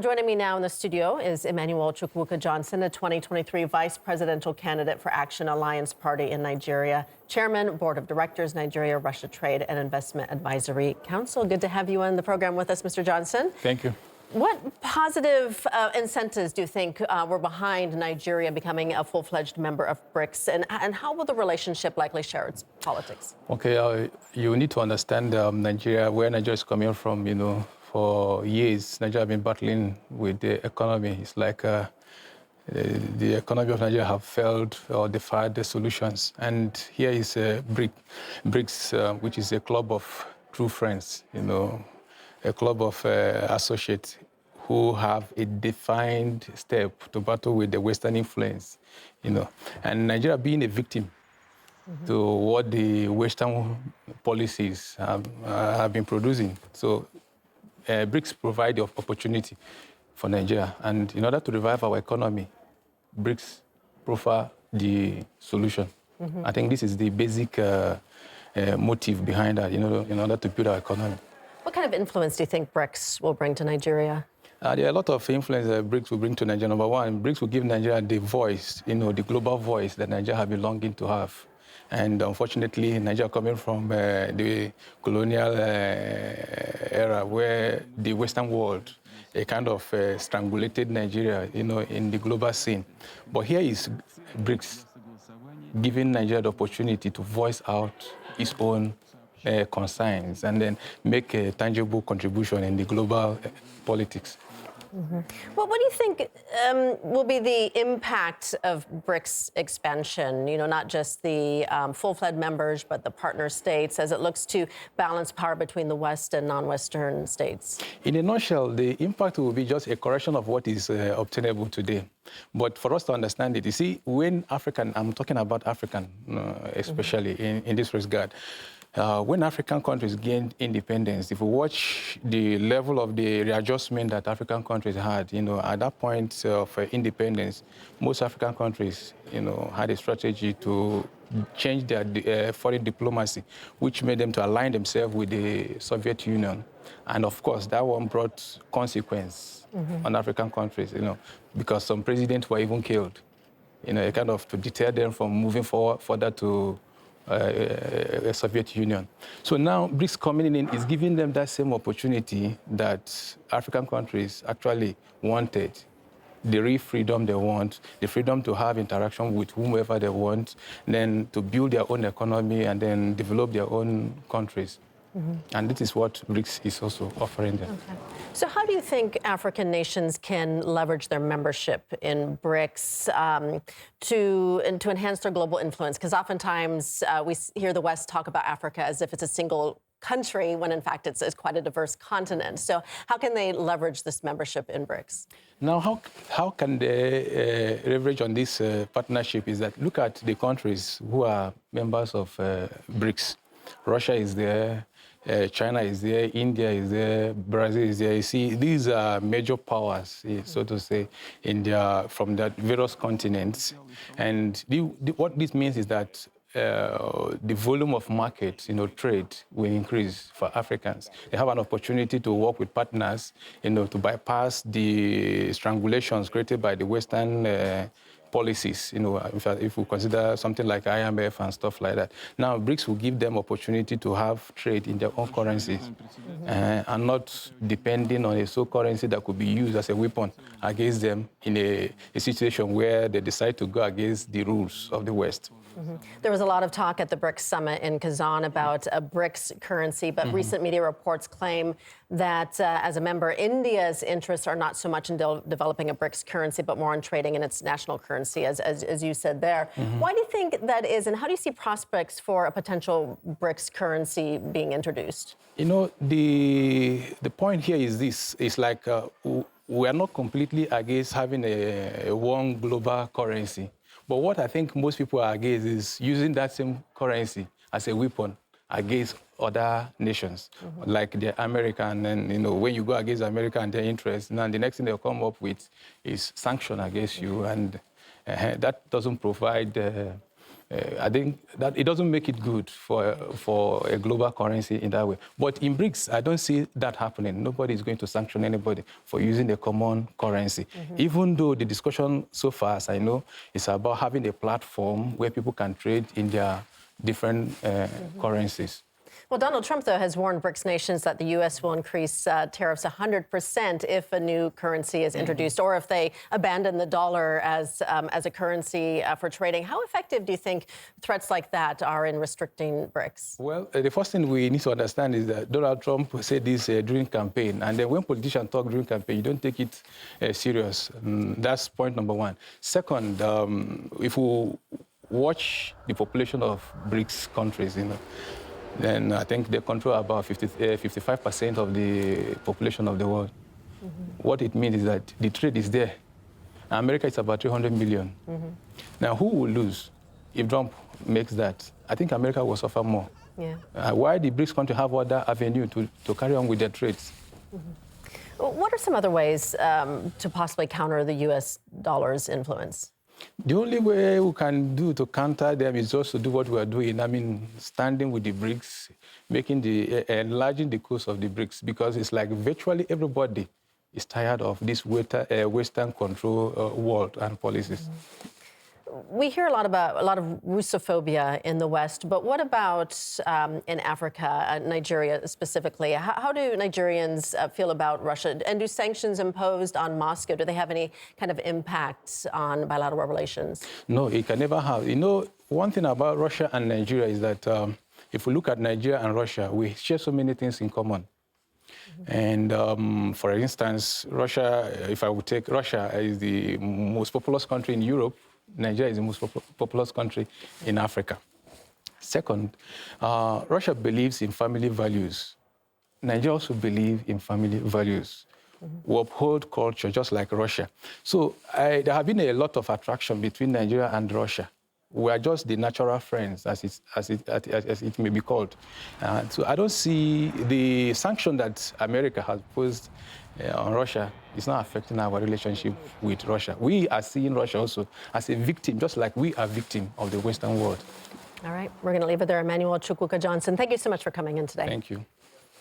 Joining me now in the studio is Emmanuel Chukwuka-Johnson, a 2023 vice presidential candidate for Action Alliance Party in Nigeria, chairman, board of directors, Nigeria-Russia Trade and Investment Advisory Council. Good to have you on the program with us, Mr. Johnson. Thank you. What positive incentives do you think were behind Nigeria becoming a full-fledged member of BRICS, and how will the relationship likely share its politics? Okay, you need to understand Nigeria, where Nigeria is coming from, for years, Nigeria has been battling with the economy. It's like the economy of Nigeria have failed or defied the solutions. And here is BRICS, which is a club of true friends, a club of associates who have a defined step to battle with the Western influence, And Nigeria being a victim to what the Western policies have been producing. So BRICS provide the opportunity for Nigeria. And in order to revive our economy, BRICS proffer the solution. I think this is the basic motive behind that, in order to build our economy. What kind of influence do you think BRICS will bring to Nigeria? There are a lot of influence that BRICS will bring to Nigeria. Number one, BRICS will give Nigeria the voice, the global voice that Nigeria has been longing to have. And unfortunately, Nigeria coming from the colonial era where the Western world kind of strangulated Nigeria, in the global scene. But here is BRICS giving Nigeria the opportunity to voice out its own concerns and then make a tangible contribution in the global politics. Well, what do you think will be the impact of BRICS expansion, not just the full-fledged members, but the partner states, as it looks to balance power between the West and non-Western states? In a nutshell, the impact will be just a correction of what is obtainable today. But for us to understand it, you see, when African, I'm talking about African especially in this regard, when African countries gained independence, if we watch the level of the readjustment that African countries had, at that point of independence, most African countries, had a strategy to change their foreign diplomacy, which made them to align themselves with the Soviet Union. And of course, that one brought consequence on African countries, because some presidents were even killed, kind of to deter them from moving further to Soviet Union. So now BRICS coming in is giving them that same opportunity that African countries actually wanted. The real freedom they want, the freedom to have interaction with whomever they want, then to build their own economy and then develop their own countries. And this is what BRICS is also offering them. Okay. So how do you think African nations can leverage their membership in BRICS to enhance their global influence? Because oftentimes we hear the West talk about Africa as if it's a single country, when in fact it's quite a diverse continent. So how can they leverage this membership in BRICS? Now, how can they leverage on this partnership is that look at the countries who are members of BRICS. Russia is there. China is there, India is there, Brazil is there. You see, these are major powers, so to say, from the various continents. And what this means is that the volume of market, trade will increase for Africans. They have an opportunity to work with partners, to bypass the strangulations created by the Western policies, if we consider something like IMF and stuff like that. Now, BRICS will give them opportunity to have trade in their own currencies and not depending on a sole currency that could be used as a weapon against them in a situation where they decide to go against the rules of the West. There was a lot of talk at the BRICS summit in Kazan about a BRICS currency, but recent media reports claim that as a member, India's interests are not so much in developing a BRICS currency, but more on trading in its national currency, as you said there. Why do you think that is, and how do you see prospects for a potential BRICS currency being introduced? The point here is this. It's like we are not completely against having a one global currency. But what I think most people are against is using that same currency as a weapon against other nations, like the American. And, when you go against America and their interests, now the next thing they'll come up with is sanction against you. And that doesn't provide I think that it doesn't make it good for a global currency in that way. But in BRICS, I don't see that happening. Nobody is going to sanction anybody for using a common currency. Even though the discussion so far, as I know, is about having a platform where people can trade in their different currencies. Well, Donald Trump, though, has warned BRICS nations that the U.S. will increase tariffs 100% if a new currency is introduced or if they abandon the dollar as a currency for trading. How effective do you think threats like that are in restricting BRICS? Well, the first thing we need to understand is that Donald Trump said this during campaign, and then when politicians talk during campaign, you don't take it serious. That's point number one. Second, if we watch the population of BRICS countries, then I think they control about 55% of the population of the world. What it means is that the trade is there. America is about 300 million. Now, who will lose if Trump makes that? I think America will suffer more. Yeah. Why the BRICS country have other avenue to carry on with their trades? What are some other ways to possibly counter the U.S. dollar's influence? The only way we can do to counter them is just to do what we are doing. I mean, standing with the BRICS, enlarging the coast of the BRICS, because it's like virtually everybody is tired of this Western control world and policies. We hear a lot of Russophobia in the West, but what about in Africa, Nigeria specifically? How do Nigerians feel about Russia? And do sanctions imposed on Moscow, do they have any kind of impact on bilateral relations? No, it can never have. One thing about Russia and Nigeria is that if we look at Nigeria and Russia, we share so many things in common. And for instance, Russia, if I would take Russia, is the most populous country in Europe. Nigeria is the most populous country in Africa. Second, Russia believes in family values. Nigeria also believes in family values. We uphold culture just like Russia. So there have been a lot of attraction between Nigeria and Russia. We are just the natural friends, as it may be called. So I don't see the sanction that America has posed on Russia is not affecting our relationship with Russia. We are seeing Russia also as a victim, just like we are victim of the Western world. All right, we're going to leave it there. Emmanuel Chukwuka Johnson, thank you so much for coming in today. Thank you.